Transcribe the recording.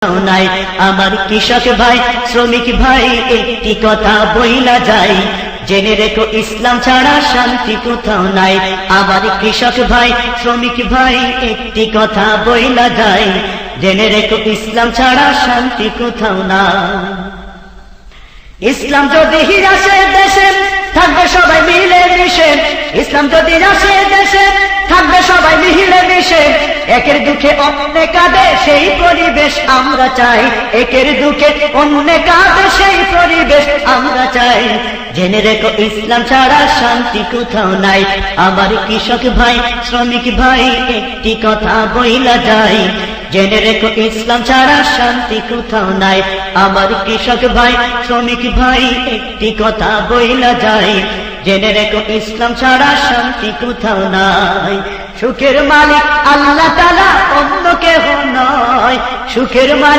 নাই। আমার কৃষক ভাই শ্রমিক ভাই একটি কথা বইলা যায়, জেনে রেখো ইসলাম ছাড়া শান্তি কোথাও নাই। আমার কৃষক ভাই শ্রমিক ভাই একটি কথা বইলা যায়, জেনে রেখো ইসলাম ছাড়া শান্তি কোথাও নাই। ইসলাম যদি আসে দেশে থাকবে সবাই মিলে মিশে, ইসলাম যদি আসে দেশে থাকবে সবাই মিলে মিশে, একের দুঃখে অন্যে কাঁদে সেই পরিবেশ আমরা চাই, একের দুঃখে অন্যে কাঁদে সেই পরিবেশ আমরা চাই। জেনে রেখো ইসলাম ছাড়া শান্তি কোথাও নাই। আমার কৃষক ভাই শ্রমিক ভাই একটি কথা বইলা যায়, জেনে রেখো ইসলাম ছাড়া শান্তি কোথাও নাই। আমার কৃষক ভাই শ্রমিক ভাই একটি কথা বইলা যায়, জেনে রেখো ইসলাম ছাড়া শান্তি কোথাও নাই। সুখের মালিক আল্লাহ তাআলা অন্য কেহ নয়, সুখের মালিক